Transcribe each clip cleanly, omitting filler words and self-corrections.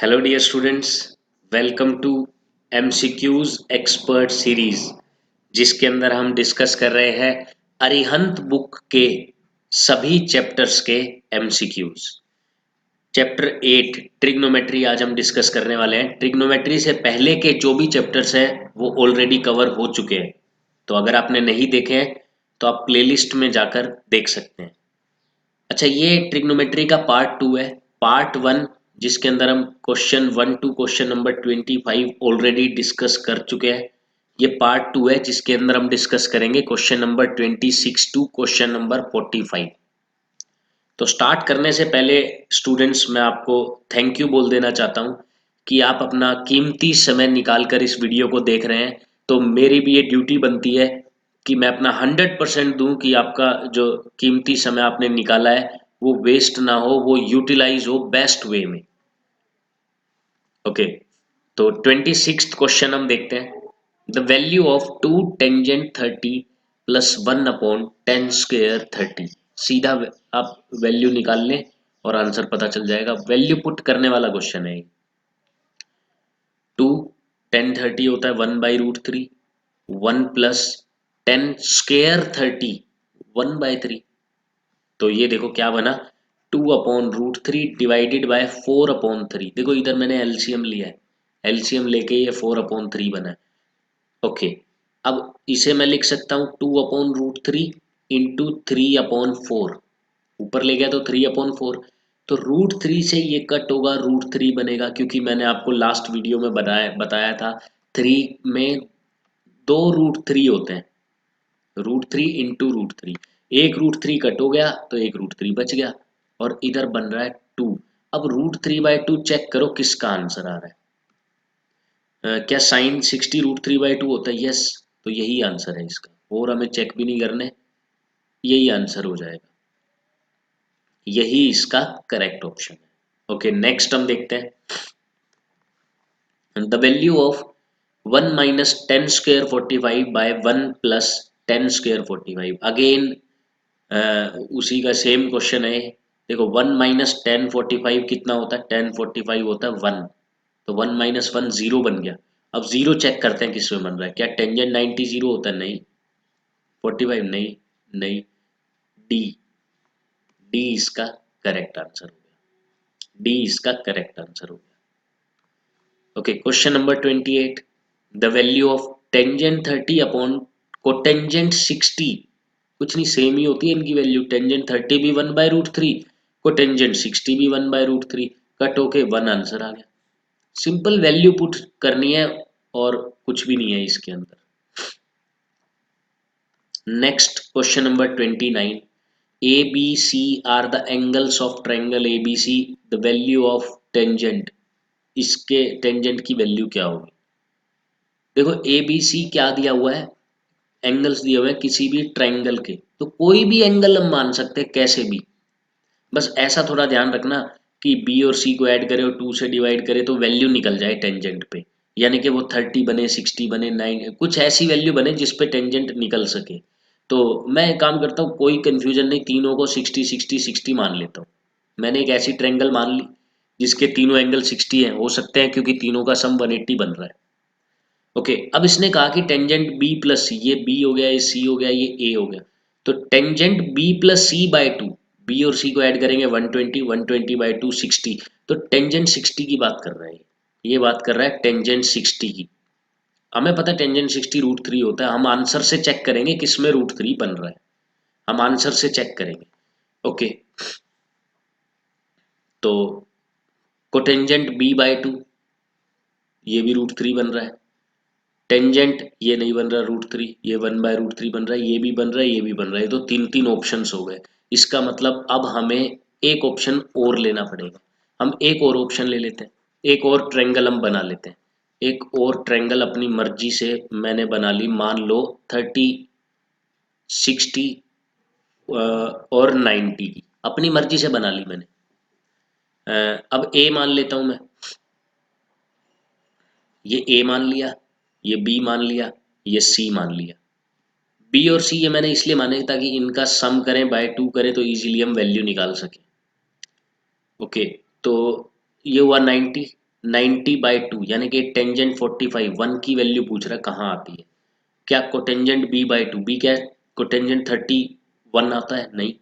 Hello dear students, welcome to MCQs expert series, जिसके अंदर हम डिस्कस कर रहे हैं अरिहंत बुक के सभी चैप्टर्स के एमसीक्यूज। चैप्टर 8 ट्रिग्नोमेट्री आज हम डिस्कस करने वाले हैं। ट्रिग्नोमेट्री से पहले के जो भी चैप्टर्स हैं वो ऑलरेडी कवर हो चुके हैं, तो अगर आपने नहीं देखे हैं तो आप प्लेलिस्ट में जाकर देख सकते हैं। अच्छा, ये ट्रिग्नोमेट्री का पार्ट 2 है। पार्ट 1 जिसके अंदर हम question 1 to question number 25 already discuss कर चुके हैं। ये पार्ट 2 है जिसके अंदर हम डिस्कस करेंगे question number 26 to question number 45। तो स्टार्ट करने से पहले स्टूडेंट्स, मैं आपको थैंक यू बोल देना चाहता हूँ कि आप अपना कीमती समय निकाल कर इस वीडियो को देख रहे हैं। तो मेरी भी ये ड्यूटी बनती है कि मैं अपना 100% दूं कि आपका जो कीमती समय आपने निकाला है वो वेस्ट ना हो, वो यूटिलाइज हो बेस्ट वे में। ओके, तो 26 क्वेश्चन हम देखते हैं। The value of 2 tangent 30 plus 1/10 square 30। सीधा आप वैल्यू निकाल लें और आंसर पता चल जाएगा। वैल्यू पुट करने वाला क्वेश्चन है। 2 10 30 होता है 1/√3, 1 प्लस 10 स्क्वायर 30 1/3। तो ये देखो क्या बना, 2/√3 डिवाइडेड बाय 4/3। देखो इधर मैंने एलसीएम लिया है, एलसीएम लेके ये 4/3 बना है। ओके, अब इसे मैं लिख सकता हूँ 2/√3 इंटू 3/4। ऊपर ले गया तो 3/4, तो √3 से ये कट होगा, √3 बनेगा, क्योंकि मैंने आपको लास्ट वीडियो में बताया था 3 में 2 √3 होते हैं। √3 इंटू √3, एक √3 कट हो गया तो एक √3 बच गया, और इधर बन रहा है 2। अब √3/2 चेक करो किसका आंसर आ रहा है। क्या साइन 60 √3/2 होता है? यस, तो यही आंसर है इसका, और हमें चेक भी नहीं करने, यही आंसर हो जाएगा, यही इसका करेक्ट ऑप्शन है। ओके, नेक्स्ट हम देखते हैं। The value of 1 minus 10 square 45 by 1 plus 10 square 45। Again उसी का सेम क्वेश्चन है। देखो 1 माइनस 10 45 कितना होता है? 10 45 होता है 1, तो 1 माइनस 1 0 बन गया। अब जीरो चेक करते हैं किस में बन रहा है। क्या टेंजेंट 90 0 होता है? नहीं। 45 नहीं, नहीं। डी, डी इसका करेक्ट आंसर हो गया, डी इसका करेक्ट आंसर हो गया। Okay, question number 28। The value of tangent 30 upon cotangent 60। कुछ नहीं, सेम ही होती है इनकी वैल्यू। टेंजेंट 30 भी 1/√3, कोटेंजेंट 60 भी 1/√3, कट होके 1 आंसर आ गया। सिंपल वैल्यू पुट करनी है और कुछ भी नहीं है इसके अंदर। Next question number 29। A B C are the angles of triangle A B C. The value of tangent, इसके टेंजेंट की वैल्यू क्या होगी? देखो ए बी सी क्या दिया हुआ है, एंगल्स दिए हुए हैं किसी भी ट्रायंगल के, तो कोई भी एंगल हम मान सकते हैं कैसे भी। बस ऐसा थोड़ा ध्यान रखना कि बी और सी को ऐड करें और 2 से डिवाइड करें तो वैल्यू निकल जाए टेंजेंट पे, यानी कि वो 30 बने, 60 बने, 9, कुछ ऐसी वैल्यू बने जिस पे टेंजेंट निकल सके। तो मैं एक काम करता हूँ, कोई कंफ्यूजन नहीं, तीनों को 60 60 60 मान लेता हूँ। मैंने एक ऐसी ट्रायंगल मान ली जिसके तीनों एंगल 60 हैं, हो सकते हैं क्योंकि तीनों का सम 180 बन रहा है। ओके, अब इसने कहा कि टेंजेंट बी प्लस सी, ये बी हो गया, ये सी हो गया, ये ए हो गया, तो टेंजेंट बी प्लस सी बाय 2, बी और सी को ऐड करेंगे 120, 120/2 60, तो टेंजेंट 60 की बात कर रहा है। ये बात कर रहा है टेंजेंट 60 की। हमें पता है टेंजेंट 60 √3 होता है, हम आंसर से चेक करेंगे किसमें √3 बन रहा है, हम आंसर से चेक करेंगे। ओके, तो कोटेंजेंट b/2, ये भी √3 बन रहा है। टेंजेंट ये नहीं बन रहा √3, ये 1/√3 बन रहा है, ये भी बन रहा है, ये भी बन रहा है, तो तीन तीन ऑप्शंस हो गए। इसका मतलब अब हमें एक ऑप्शन और लेना पड़ेगा। हम एक और ऑप्शन ले लेते हैं, एक और ट्रायंगल हम बना लेते हैं। एक और ट्रायंगल अपनी मर्जी से मैंने बना ली, मान लो 30 60 और 90 की अपनी मर्जी से बना ली मैंने। अब ए मान लेता हूं मैं, ये ए मान लिया, ये बी मान लिया, ये सी मान लिया। बी और सी ये मैंने इसलिए माने ताकि इनका सम करें, बाय 2 करें तो इजीली हम वैल्यू निकाल सकें। ओके, तो ये हुआ 90, 90/2 यानी कि टेंजेंट 45 1 की वैल्यू पूछ रहा है कहाँ आती है। क्या कोटेंजेंट b/2, बी क्या है, कोटेंजेंट 31 आता है, नहीं।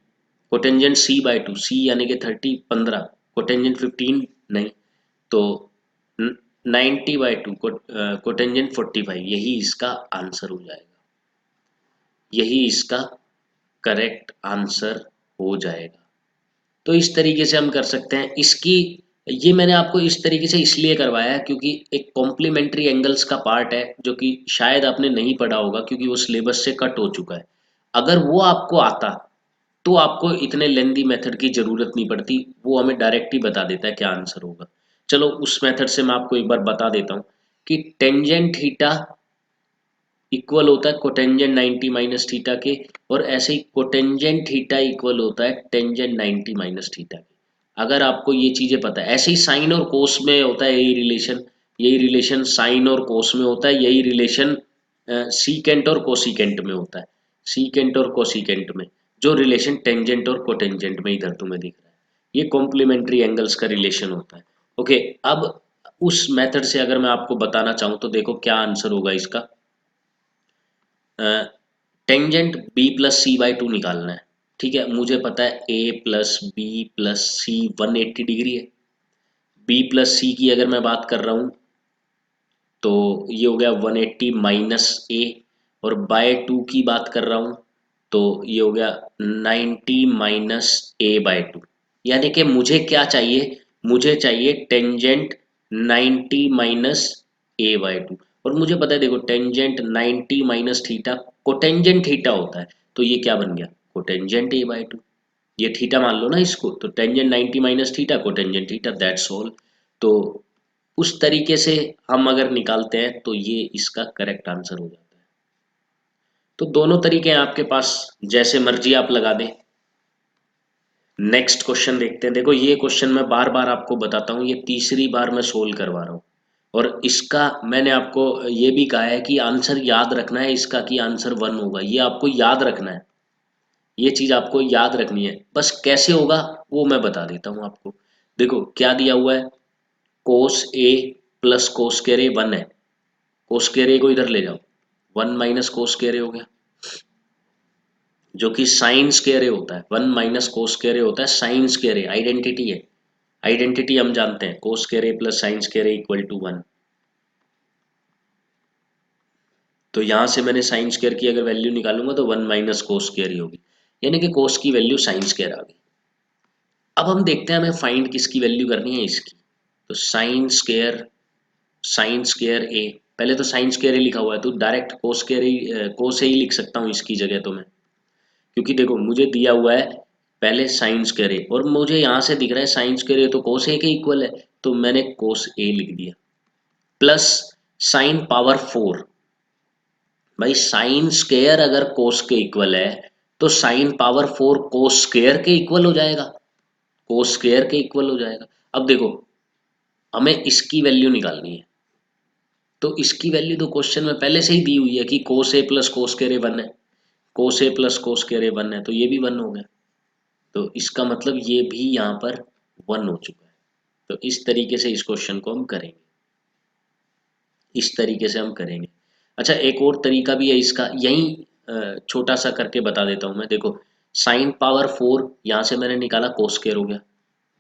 कोटेंजेंट c/2, सी यानी कि 15, कोटेंजेंट 15 नहीं। तो 90/2 कोटेंजेंट 45, यही इसका आंसर हो जाएगा, यही इसका करेक्ट आंसर हो जाएगा। तो इस तरीके से हम कर सकते हैं इसकी। ये मैंने आपको इस तरीके से इसलिए करवाया है क्योंकि एक कॉम्प्लीमेंट्री एंगल्स का पार्ट है जो कि शायद आपने नहीं पढ़ा होगा क्योंकि वो सिलेबस से कट हो चुका है। अगर वो आपको आता तो आपको इतने लेंदी मेथड की ज़रूरत नहीं पड़ती, वो हमें डायरेक्ट ही बता देता है क्या आंसर होगा। चलो उस मेथड से मैं आपको एक बार बता देता हूँ कि टेंजेंट थीटा इक्वल होता है कोटेंजेंट 90 माइनस थीटा के, और ऐसे ही कोटेंजेंट थीटा इक्वल होता है टेंजेंट 90 माइनस थीटा के। अगर आपको ये चीज़ें पता है, ऐसे ही साइन और कोस में होता है यही रिलेशन साइन और कोस में होता है, यही रिलेशन सीकेंट और कोसिकेंट में होता है। सीकेंट और कोसिकेंट में जो रिलेशन टेंजेंट और कोटेंजेंट में इधर तुम्हें दिख रहा है, ये कॉम्प्लीमेंट्री एंगल्स का रिलेशन होता है। ओके, अब उस मेथड से अगर मैं आपको बताना चाहूँ तो देखो क्या आंसर होगा इसका। टेंजेंट b+c/2 निकालना है। ठीक है, मुझे पता है a+b+c 180 डिग्री है। b+c की अगर मैं बात कर रहा हूँ तो ये हो गया 180 माइनस ए, और बाय 2 की बात कर रहा हूँ तो ये हो गया 90 माइनस a/2। यानी कि मुझे क्या चाहिए, मुझे चाहिए टेंजेंट 90 माइनस a/2। और मुझे पता है देखो tangent 90 minus theta cotangent theta होता है, तो ये क्या बन गया कोटेंजेंट a/2। ये थीटा मान लो ना इसको, तो tangent 90 minus theta cotangent theta, that's all. तो उस तरीके से हम अगर निकालते हैं तो ये इसका करेक्ट आंसर हो जाता है। तो दोनों तरीके हैं आपके पास, जैसे मर्जी आप लगा दें। नेक्स्ट क्वेश्चन देखते हैं। देखो ये क्वेश्चन मैं बार बार आपको बताता हूँ, ये तीसरी बार मैं सोल्व करवा रहा हूँ, और इसका मैंने आपको ये भी कहा है कि आंसर याद रखना है इसका, कि आंसर 1 होगा, ये आपको याद रखना है, ये चीज आपको याद रखनी है। बस कैसे होगा वो मैं बता देता हूँ आपको। देखो क्या दिया हुआ है, कोस ए प्लस कोस स्क्वायर ए 1 है, कोस स्क्वायर ए को इधर ले जाओ, 1 माइनस कोस स्क्वायर ए हो गया, जो कि साइन स्क्वायर ए होता है। 1 माइनस कोस स्क्वायर ए होता है साइन स्क्वायर ए, आइडेंटिटी है, आइडेंटिटी हम जानते हैं, cos square A plus sine square A equal to 1। तो यहाँ से मैंने साइन स्क्वायर की अगर वैल्यू निकालूंगा तो 1 माइनस कोस स्क्वायर ही होगी, यानी कि कोस की वैल्यू साइन स्क्वायर आ गई। अब हम देखते हैं हमें फाइंड किसकी वैल्यू करनी है, इसकी। तो साइन स्क्वायर ए, पहले तो साइन स्क्वायर ए लिखा हुआ है तो डायरेक्ट कोस स्क्वायर ही कोस ए ही लिख सकता हूँ इसकी जगह तो मैं, क्योंकि देखो मुझे दिया हुआ है पहले साइन स्क्वायर ए, और मुझे यहाँ से दिख रहा है साइन स्क्वायर ए तो कोस ए के इक्वल है, तो मैंने कोस ए लिख दिया, प्लस साइन पावर 4। भाई साइन स्क्वायर अगर कोस के इक्वल है तो साइन पावर 4 कोस स्क्वायर के इक्वल हो जाएगा, कोस स्क्वायर के इक्वल हो जाएगा। अब देखो हमें इसकी वैल्यू निकालनी है, तो इसकी वैल्यू तो क्वेश्चन में पहले से ही दी हुई है कि कोस ए प्लस कोस स्क्वायर ए 1 है, कोस ए प्लस कोस स्क्वायर ए 1 है, तो ये भी 1 हो गया, तो इसका मतलब ये भी यहाँ पर 1 हो चुका है। तो इस तरीके से इस क्वेश्चन को हम करेंगे, इस तरीके से हम करेंगे। अच्छा एक और तरीका भी है इसका, यही छोटा सा करके बता देता हूँ मैं। देखो साइन पावर 4 यहाँ से मैंने निकाला कोस स्क्वायर हो गया,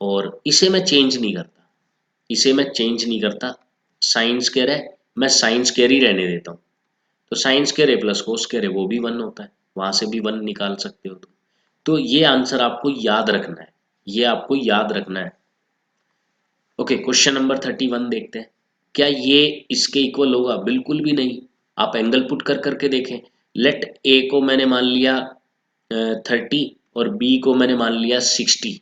और इसे मैं चेंज नहीं करता, इसे मैं चेंज नहीं करता, साइन स्क्वायर है मैं साइन स्क्वायर ही रहने देता हूँ, तो साइन स्क्वायर है प्लस कोस स्क्वायर है वो भी 1 होता है, वहां से भी 1 निकाल सकते हो तुम। तो ये आंसर आपको याद रखना है, ये आपको याद रखना है। ओके, क्वेश्चन नंबर 31 देखते हैं। क्या ये इसके इक्वल होगा, बिल्कुल भी नहीं। आप एंगल पुट कर करके देखें। लेट ए को मैंने मान लिया 30 और बी को मैंने मान लिया 60,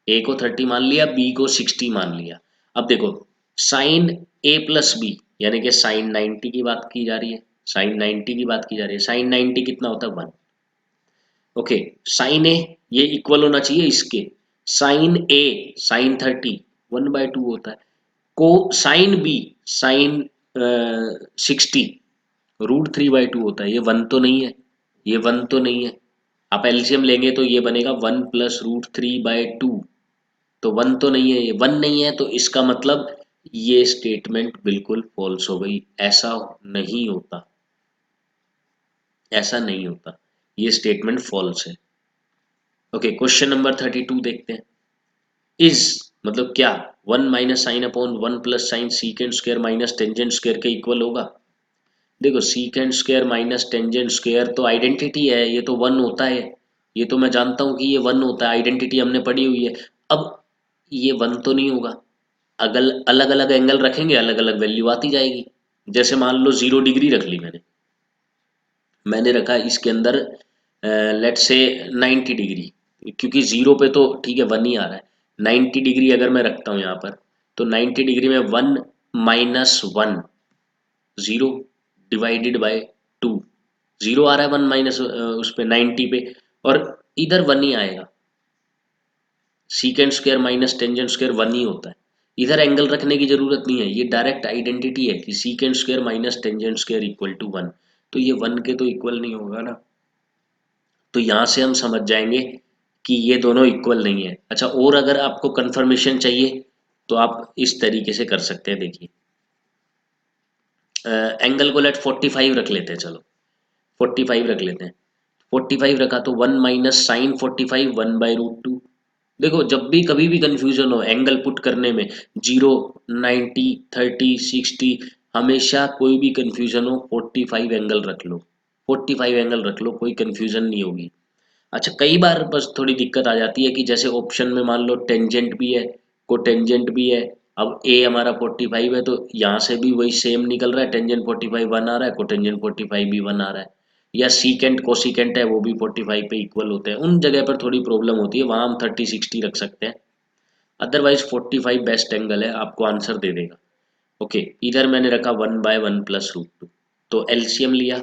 ए को 30 मान लिया बी को 60 मान लिया। अब देखो साइन ए प्लस बी यानी कि साइन 90 की बात की जा रही है, साइन 90 की बात की जा रही है, साइन 90 कितना होता है 1। ओके, साइन ए ये इक्वल होना चाहिए इसके, साइन ए साइन 30 1/2 होता है, को साइन बी साइन 60 √3/2 होता है, ये 1 तो नहीं है, ये 1 तो नहीं है। आप एलसीएम लेंगे तो ये बनेगा 1 प्लस √3/2, तो 1 तो नहीं है, ये 1 नहीं है, तो इसका मतलब ये स्टेटमेंट बिल्कुल फॉल्स हो गई, ऐसा नहीं होता, ऐसा नहीं होता, ये स्टेटमेंट फॉल्स है। ओके, क्वेश्चन नंबर 32 देखते हैं। इज मतलब क्या 1 minus sine upon 1 plus sign सीकेंड square minus tangent square के इक्वल होगा? देखो सीकेंड स्क्वायर माइनस टेंजेंट स्क्वायर तो आइडेंटिटी है, ये तो 1 होता है, ये तो मैं जानता हूं कि ये 1 होता है, आइडेंटिटी हमने पढ़ी हुई है। अब ये 1 तो नहीं होगा, अगल अलग अलग एंगल रखेंगे, अलग अलग वैल्यू आती जाएगी। जैसे मान लो 0 डिग्री रख ली मैंने, मैंने रखा इसके अंदर लेट से 90 डिग्री, क्योंकि 0 पे तो ठीक है 1 ही आ रहा है। 90 डिग्री अगर मैं रखता हूँ यहाँ पर, तो 90 डिग्री में 1 माइनस 1, 0 डिवाइडेड बाय 2, 0 आ रहा है 1 माइनस उस पे 90 पे, और इधर 1 ही आएगा। सीकेंड स्क्वायर माइनस टेंजेंट स्क्वायर 1 ही होता है, इधर एंगल रखने की जरूरत नहीं है, ये डायरेक्ट आइडेंटिटी है कि secant square minus tangent square equal to 1, तो ये 1 के तो इक्वल नहीं होगा ना। तो यहाँ से हम समझ जाएंगे कि ये दोनों इक्वल नहीं है। अच्छा, और अगर आपको कंफर्मेशन चाहिए तो आप इस तरीके से कर सकते हैं, देखिए एंगल को लेट 45 रख लेते हैं, चलो 45 रख लेते हैं। 45 रखा तो 1 माइनस साइन 45 1/√2। देखो जब भी कभी भी कंफ्यूजन हो एंगल पुट करने में, 0, 90, 30, 60, हमेशा कोई भी कंफ्यूजन हो 45 एंगल रख लो, 45 एंगल रख लो, कोई कंफ्यूजन नहीं होगी। अच्छा, कई बार बस थोड़ी दिक्कत आ जाती है कि जैसे ऑप्शन में मान लो टेंजेंट भी है, कोटेंजेंट भी है। अब ए हमारा 45 है, तो यहाँ से भी वही सेम निकल रहा है, टेंजेंट 45 1 आ रहा है, कोटेंजेंट 45 भी 1 आ रहा है। या सीकेंट कोसिकेंट है, वो भी 45 पे इक्वल होते हैं, उन जगह पर थोड़ी प्रॉब्लम होती है, वहाँ हम 30 60 रख सकते हैं। अदरवाइज 45 बेस्ट एंगल है, आपको आंसर दे देगा। ओके, इधर मैंने रखा 1/1 + √2, तो एलसीएम लिया,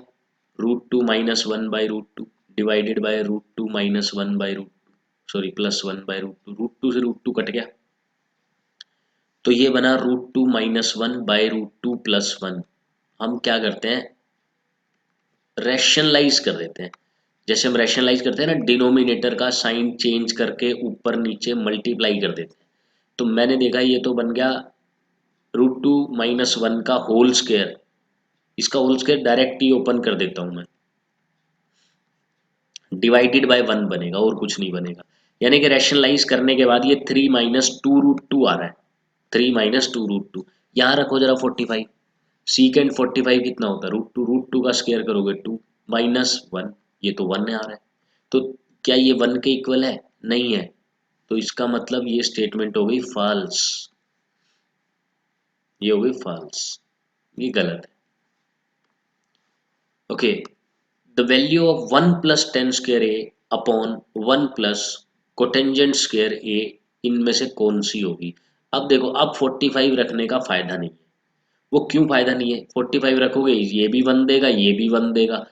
√2 minus 1/√2 divided by √2 minus 1/√2, sorry plus 1/√2, √2 से √2 कट गया, तो ये बना √2 माइनस 1/√2 प्लस 1। हम क्या करते हैं, रैशनलाइज कर देते हैं। जैसे हम रैशनलाइज करते हैं ना, डिनोमिनेटर का साइन चेंज करके ऊपर नीचे मल्टीप्लाई कर देते हैं। तो मैंने देखा ये तो बन गया √2 माइनस 1 का होल स्क्वायर, इसका होल स्क्वायर डायरेक्ट ही ओपन कर देता हूं मैं, डिवाइडेड बाय 1 बनेगा और कुछ नहीं बनेगा। यानी कि रैशनलाइज करने के बाद ये 3 माइनस 2√2 आ रहा है, 3 माइनस 2√2। यहाँ रखो जरा 45, सीकेंड 45 कितना होता है, √2 का स्क्वायर करोगे 2 माइनस 1, ये तो 1 आ रहा है। तो क्या ये 1 के इक्वल है? नहीं है, तो इसका मतलब ये स्टेटमेंट हो गई फॉल्स, ये हो गई फॉल्स, ये गलत है। Okay, the value of 1 plus ten square A upon 1 plus cotangent square A, इनमें से कौन सी होगी? अब देखो, अब 45 रखने का फायदा नहीं है। वो क्यों फायदा नहीं है, 45 रखोगे ये भी 1 देगा, ये भी 1 देगा।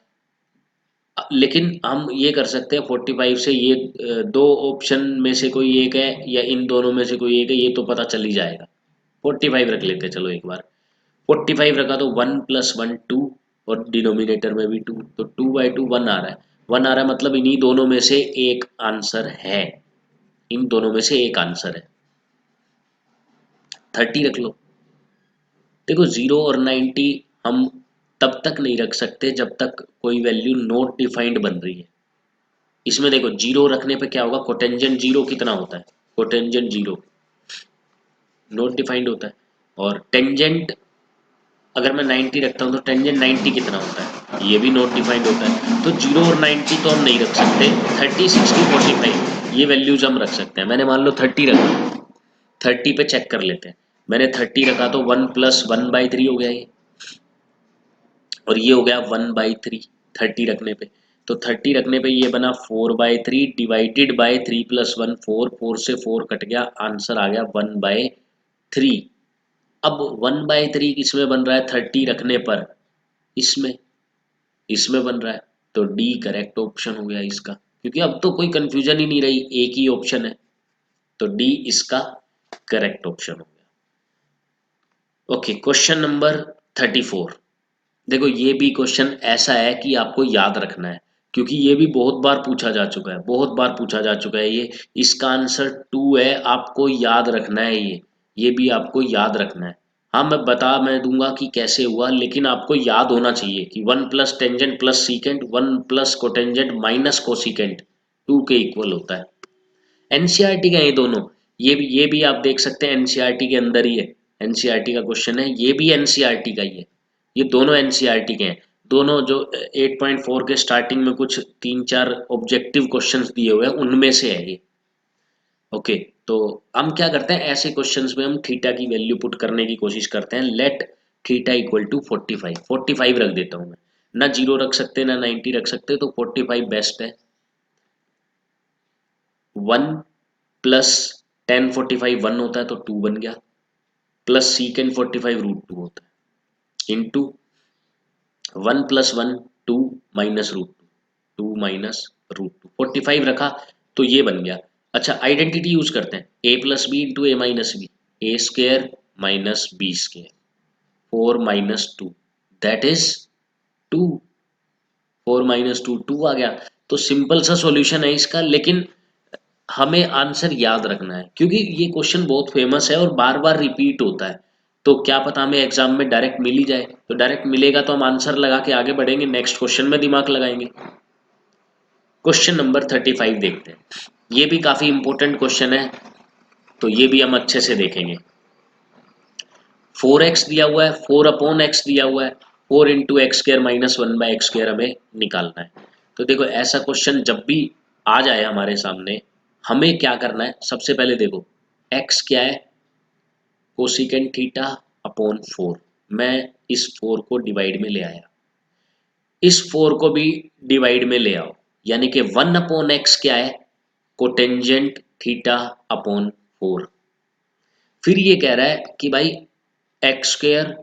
लेकिन हम ये कर सकते हैं 45 से, ये दो ऑप्शन में से कोई एक है या इन दोनों में से कोई एक है, ये तो पता चल ही जाएगा। 45 रख लेते हैं चलो एक बार। 45 रखा तो 1 + 1 2, और डिनोमिनेटर में भी 2, तो 2/2 1 आ रहा है, 1 आ रहा है, मतलब इन्हीं दोनों में से एक आंसर है, इन दोनों में से एक आंसर है। 30 रख लो। देखो 0 और 90 हम तब तक नहीं रख सकते जब तक कोई वैल्यू नॉट डिफाइंड बन रही है। इसमें देखो 0 रखने पे क्या होगा, कोटेंजेंट 0 कितना होता है, कोटेंजेंट 0 नॉट डिफाइंड होता है। और टेंजेंट अगर मैं 90 रखता हूँ तो टेंजेंट 90 कितना होता है, ये भी नॉट डिफाइंड होता है। तो 0 और 90 तो हम नहीं रख सकते, 30 60 45 ये वैल्यूज हम रख सकते हैं। मैंने मान लो 30 रखा, 30 पे चेक कर लेते हैं। मैंने 30 रखा तो 1 + 1/3 हो गया ये, और ये हो गया 1/3 30 रखने पे। तो 30 रखने पे ये बना 4/3 डिवाइडेड बाय 3 + 1 4, 4 से 4 कट गया, आंसर आ गया 1/3। अब 1/3 किसमें बन रहा है, 30 रखने पर इसमें, इसमें बन रहा है, तो डी करेक्ट ऑप्शन हो गया इसका, क्योंकि अब तो कोई कंफ्यूजन ही नहीं रही, एक ही ऑप्शन है, तो डी इसका करेक्ट ऑप्शन हो गया। Okay, question number 34। देखो ये भी क्वेश्चन ऐसा है कि आपको याद रखना है, क्योंकि ये भी बहुत बार पूछा जा चुका है, बहुत बार पूछा जा चुका है ये। इसका आंसर 2 है, आपको याद रखना है ये भी आपको याद रखना है। हाँ मैं दूंगा कि कैसे हुआ, लेकिन आपको याद होना चाहिए कि 1 plus tangent plus secant 1 plus cotangent minus cosecant 2 के इक्वल होता है। एनसीईआरटी का ये दोनों, ये भी आप देख सकते हैं एनसीईआरटी के अंदर ही है। एनसीईआरटी का क्वेश्चन है, ये भी एनसीईआरटी का ही है। ये दोनों एनसीईआरटी के हैं। दोनों जो 8.4 के स्टार्टिंग में कुछ 3-4 ऑब्जेक्टिव क्वेश्चंस दिए हुए हैं उनमें से है ये। ओके, तो हम क्या करते हैं ऐसे क्वेश्चंस में, हम थीटा की वैल्यू पुट करने की कोशिश करते हैं। लेट थीटा इक्वल टू 45, 45 रख देता हूं मैं। ना 0 रख सकते ना 90 रख सकते, तो 45 बेस्ट है। 1 प्लस टेन 45 1 होता है तो 2 बन गया, प्लस सीकेंड 45 √2 होता है, इंटू 1 प्लस 1 2 माइनस √2, 2 माइनस √2, 45 रखा तो ये बन गया। अच्छा, आइडेंटिटी यूज करते हैं, A plus B into A minus B, A square minus B square, 4 minus 2 that is 2, 4 minus 2 2 आ गया। तो सिंपल सा सॉल्यूशन है इसका, लेकिन हमें आंसर याद रखना है क्योंकि ये क्वेश्चन बहुत फेमस है और बार बार रिपीट होता है। तो क्या पता हमें एग्जाम में डायरेक्ट मिल ही जाए, तो डायरेक्ट मिलेगा तो हम आंसर लगा के आगे बढ़ेंगे, नेक्स्ट क्वेश्चन में दिमाग लगाएंगे। क्वेश्चन नंबर 35 देखते हैं, ये भी काफी इंपॉर्टेंट क्वेश्चन है, तो ये भी हम अच्छे से देखेंगे। 4x दिया हुआ है, 4/x दिया हुआ है, 4 into x square minus 1/x square हमें निकालना है। तो देखो ऐसा क्वेश्चन जब भी आ जाए हमारे सामने, हमें क्या करना है, सबसे पहले देखो x क्या है, कोसिकेंट थीटा अपॉन 4। मैं इस 4 को डिवाइड में ले आया, इस 4 को भी डिवाइड में ले आओ, यानी कि 1/x क्या है, कोटेंजेंट थीटा अपॉन 4। फिर ये कह रहा है कि भाई एक्स स्क्र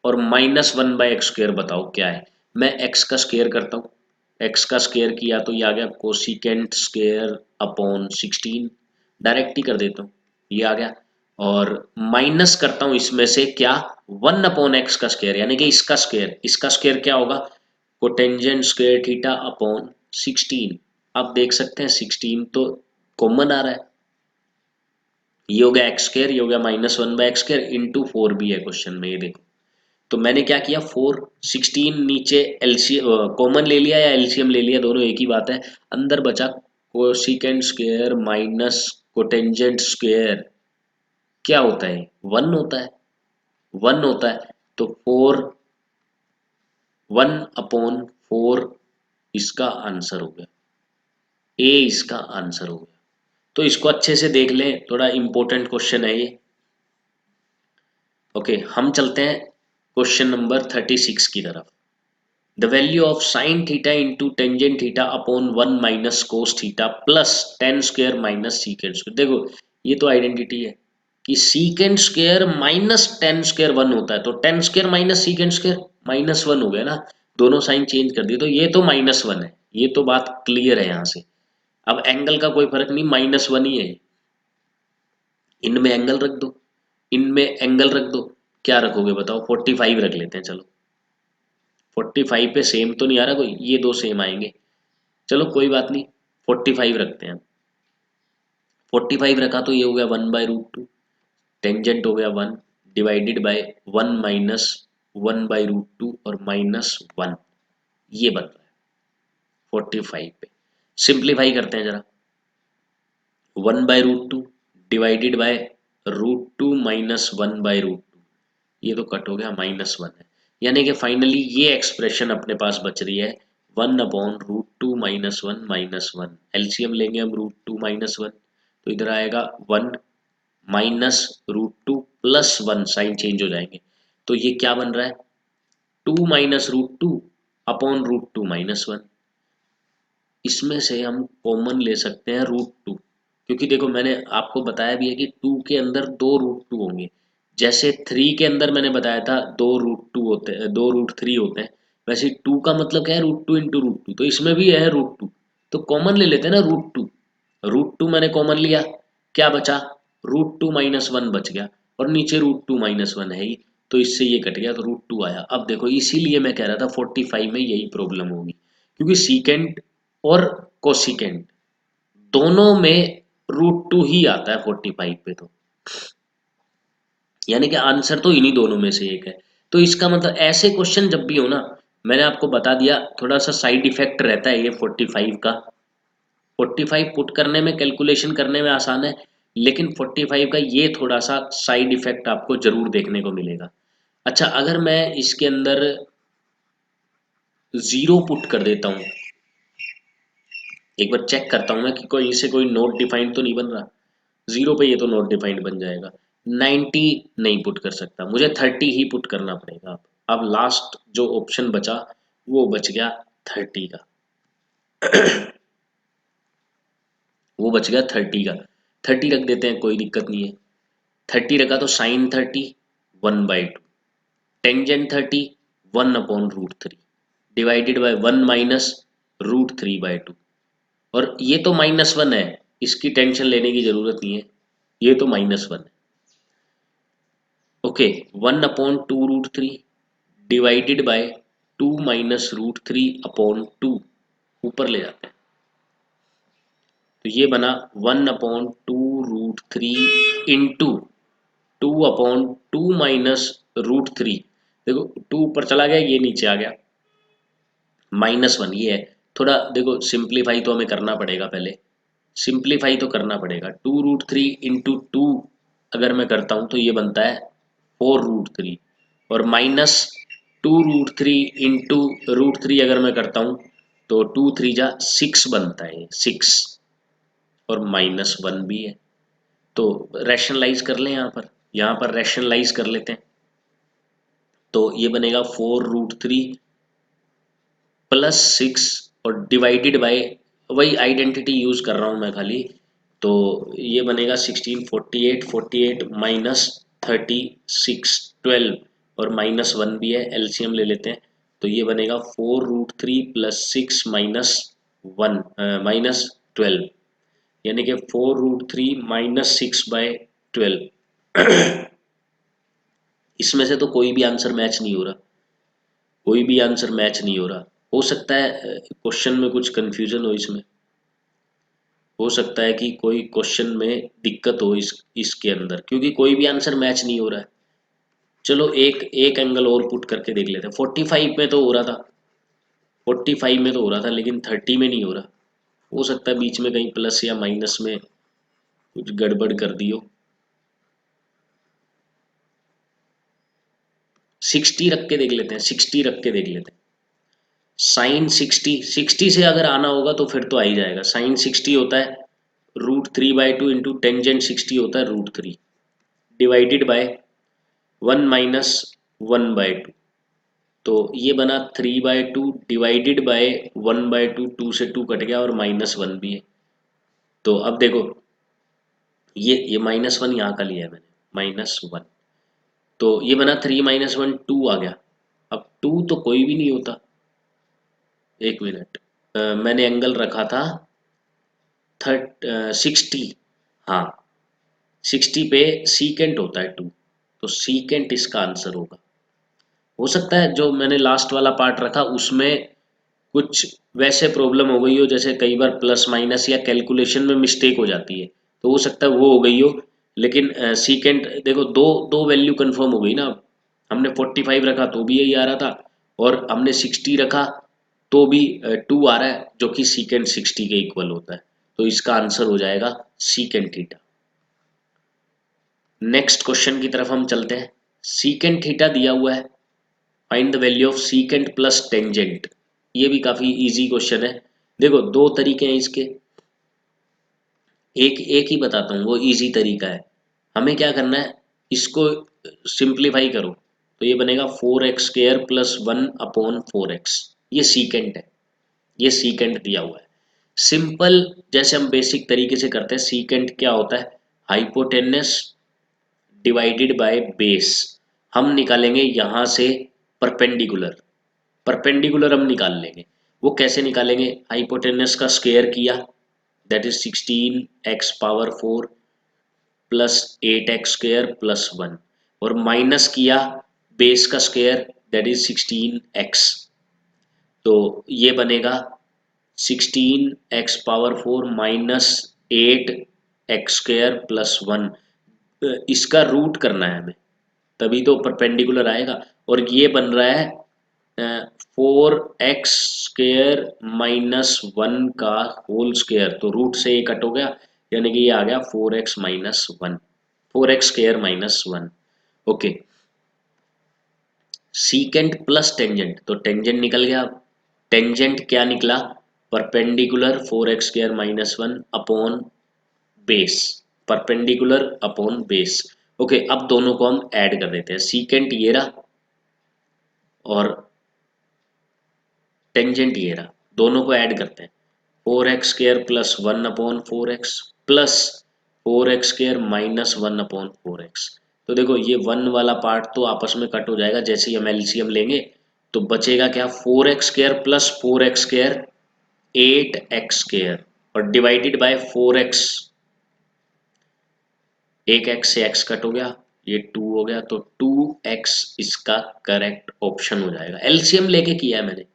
और माइनस 1/x स्क्र बताओ क्या है। मैं x का स्क्र करता हूँ, x का स्क्र किया तो ये आ गया कोसिकेंट स्क्र अपॉन 16, डायरेक्ट ही कर देता हूँ, ये आ गया। और माइनस करता हूँ इसमें से क्या, 1/x का स्क्र, यानी कि इसका स्क्र क्या होगा, कोटेंजेंट स्क्र थीटा अपॉन 16। आप देख सकते हैं 16 तो कॉमन आ रहा है, ये हो गया एक्स स्क्र, ये हो गया -1/x स्क्र, इंटू 4 भी है क्वेश्चन में, ये देखो। तो मैंने क्या किया, 4 16 नीचे एलसीएम कॉमन ले लिया या एलसीएम ले लिया, दोनों एक ही बात है। अंदर बचा cosecant square minus cotangent square, क्या होता है, 1 होता है, 1 होता है। तो 4 1/4 इसका आंसर हो गया, ए इसका आंसर हो गया। तो इसको अच्छे से देख लें, थोड़ा इंपॉर्टेंट क्वेश्चन है ये। ओके, हम चलते हैं क्वेश्चन नंबर 36 की तरफ। The value of sine theta into tangent theta upon 1 minus cos theta plus ten square minus secant square. देखो ये तो आइडेंटिटी है कि secant square minus ten square 1 होता है, तो ten square minus secant square -1 हो गया ना, दोनों साइन चेंज कर दिए, तो ये तो -1 है, ये तो बात क्लियर है यहाँ से। अब एंगल का कोई फर्क नहीं, -1 ही है। इनमें एंगल रख दो, इनमें एंगल रख दो, क्या रखोगे बताओ, 45 रख लेते हैं चलो। 45 पे सेम तो नहीं आ रहा कोई, ये दो सेम आएंगे, चलो कोई बात नहीं, 45 रखते हैं। 45 रखा तो ये हो गया 1/√2, टेंजेंट हो गया 1 डिवाइडेड बाय 1 माइनस 1/√2 और -1, ये बन रहा है 45 पे। सिंप्लीफाई करते हैं जरा, 1/√2 डिवाइडेड बाय √2 माइनस 1/√2, ये तो कट हो गया, -1 है, यानी कि फाइनली ये एक्सप्रेशन अपने पास बच रही है 1/√2 -1 एलसीएम लेंगे हम √2 -1, तो इधर आएगा 1 माइनस √2 प्लस 1, साइन चेंज हो जाएंगे, तो ये क्या बन रहा है 2 माइनस √2 अपॉन √2 -1। इसमें से हम कॉमन ले सकते हैं √2, क्योंकि देखो मैंने आपको बताया भी है कि 2 के अंदर 2 √2 होंगे, जैसे 3 के अंदर मैंने बताया था 2 √2 होते हैं, 2 √3 होते हैं, वैसे 2 का मतलब क्या है, √2 इंटू √2, तो इसमें भी है √2, तो कॉमन ले लेते हैं ना √2। √2 मैंने कॉमन लिया, क्या बचा, √2 -1 बच गया, और नीचे √2 -1 है ही, तो इससे ये कट गया तो √2 आया। अब देखो इसीलिए मैं कह रहा था 45 में यही प्रॉब्लम होगी, क्योंकि सीकेंट और कोसिकेंट दोनों में √2 ही आता है 45 पे। तो यानी कि आंसर तो इन्हीं दोनों में से एक है। तो इसका मतलब ऐसे क्वेश्चन जब भी हो ना, मैंने आपको बता दिया, थोड़ा सा साइड इफेक्ट रहता है ये 45 का। 45 पुट करने में, कैलकुलेशन करने में आसान है, लेकिन 45 का ये थोड़ा सा साइड इफेक्ट आपको जरूर देखने को मिलेगा। अच्छा, अगर मैं इसके अंदर 0 पुट कर देता हूँ, एक बार चेक करता हूँ मैं कि कोई इसे कोई नोट डिफाइंड तो नहीं बन रहा। 0 पे ये तो नोट डिफाइंड बन जाएगा। 90 नहीं पुट कर सकता, मुझे 30 ही पुट करना पड़ेगा। अब लास्ट जो ऑप्शन बचा वो बच गया 30 का। वो बच गया 30 का। 30 रख देते हैं, कोई दिक्कत नहीं है। 30 रखा तो sine 30 1/2, tangent 30 1/√3, divided by 1 minus √3/2। और ये तो -1 है, इसकी टेंशन लेने की जरूरत नहीं है, ये तो -1 है। ओके, 1/2√3 डिवाइडेड बाय 2 माइनस √3/2, ऊपर ले जाते हैं तो ये बना 1/2√3 इंटू 2/2 माइनस √3। देखो 2 ऊपर चला गया, ये नीचे आ गया, -1 ये है। थोड़ा देखो सिंप्लीफाई तो हमें करना पड़ेगा, पहले सिंप्लीफाई तो करना पड़ेगा। 2√3 इंटू 2 अगर मैं करता हूँ तो ये बनता है 4√3, और माइनस 2√3 इंटू √3 अगर मैं करता हूँ तो 2 3 जा 6 बनता है, 6, और -1 भी है। तो रैशनलाइज कर लें, यहाँ पर रैशनलाइज कर लेते हैं तो ये बनेगा 4√3 प्लस 6, और डिवाइडेड बाय, वही आइडेंटिटी यूज कर रहा हूँ मैं खाली, तो ये बनेगा 16, 48, 48 माइनस 36, 12, और -1 भी है, एलसीएम ले लेते हैं तो ये बनेगा 4√3 प्लस 6 -1 -12, यानी कि 4√3 -6/12। इसमें से तो कोई भी आंसर मैच नहीं हो रहा, कोई भी आंसर मैच नहीं हो रहा। हो सकता है क्वेश्चन में कुछ कंफ्यूजन हो, इसमें हो सकता है कि कोई क्वेश्चन में दिक्कत हो इसके अंदर, क्योंकि कोई भी आंसर मैच नहीं हो रहा है। चलो एक एक एंगल और पुट करके देख लेते हैं। 45 में तो हो रहा था, 45 में तो हो रहा था, लेकिन 30 में नहीं हो रहा। हो सकता है बीच में कहीं प्लस या माइनस में कुछ गड़बड़ कर दी हो। 60 रख के देख लेते हैं, 60 रख के देख लेते हैं। साइन 60, 60 से अगर आना होगा तो फिर तो आ ही जाएगा। साइन 60 होता है √3/2 इंटू टेंजेंट 60 होता है √3, डिवाइडेड बाय 1 माइनस 1/2, तो ये बना 3/2 डिवाइडेड बाय 1/2, 2 से 2 कट गया और -1 भी है। तो अब देखो ये -1 यहाँ का लिया है मैंने, -1, तो ये बना 3 -1 2 आ गया। अब 2 तो कोई भी नहीं होता, एक मिनट, मैंने एंगल रखा था 60, हाँ 60 पे सीकेंट होता है 2, तो सीकेंट इसका आंसर होगा। हो सकता है जो मैंने लास्ट वाला पार्ट रखा उसमें कुछ वैसे प्रॉब्लम हो गई हो, जैसे कई बार प्लस माइनस या कैलकुलेशन में मिस्टेक हो जाती है, तो हो सकता है वो हो गई हो। लेकिन सीकेंट देखो, दो दो वैल्यू कंफर्म हो गई ना। अब हमने 45 रखा तो भी यही आ रहा था, और हमने 60 रखा तो भी 2 आ रहा है, जो कि सीकेंट 60 के इक्वल होता है। तो इसका आंसर हो जाएगा सीकेंट थीटा। नेक्स्ट क्वेश्चन की तरफ हम चलते हैं। सीकेंट थीटा दिया हुआ है, find the value of secant plus tangent. ये भी काफी इजी क्वेश्चन है। देखो दो तरीके हैं इसके, एक एक ही बताता हूँ, वो इजी तरीका है। हमें क्या करना है, इसको सिंप्लीफाई करो तो ये बनेगा 4x² प्लस 1/4x। ये सीकेंट है, ये सीकेंट दिया हुआ है। सिंपल, जैसे हम बेसिक तरीके से करते हैं, सीकेंट क्या होता है, हाइपोटेनस डिवाइडेड बाय बेस। हम निकालेंगे यहाँ से परपेंडिकुलर, परपेंडिकुलर हम निकाल लेंगे। वो कैसे निकालेंगे, हाइपोटेनस का स्क्वायर किया, that is 16x⁴ plus 8x² plus 1, और माइनस किया बेस का स्क्वायर, दैट इज 16x। तो ये बनेगा 16x⁴ माइनस 8x² प्लस 1। इसका रूट करना है हमें, तभी तो परपेंडिकुलर आएगा। और ये बन रहा है 4x² -1 का होल स्क्वायर, तो रूट से ये कट हो गया, यानी कि ये आ गया 4x-1, 4x² -1। Okay, secant plus tangent, तो टेंजेंट निकल गया। टेंजेंट क्या निकला? Perpendicular 4x² -1 upon base, perpendicular upon base. Okay, अब दोनों को हम ऐड कर देते हैं। सीकेंट ये रहा और टेंजेंट ये रहा, दोनों को ऐड करते हैं। 4x² +1/4x plus 4x² -1/4x। तो देखो ये 1 वाला पार्ट तो आपस में कट हो जाएगा जैसे ही हम एलसीएम लेंगे, तो बचेगा क्या? 4x² + 4x², 8x², और डिवाइडेड बाय 4x, एक x से x कट हो गया, ये 2 हो गया, तो 2x इसका करेक्ट ऑप्शन हो जाएगा। एलसीएम लेके किया है मैंने,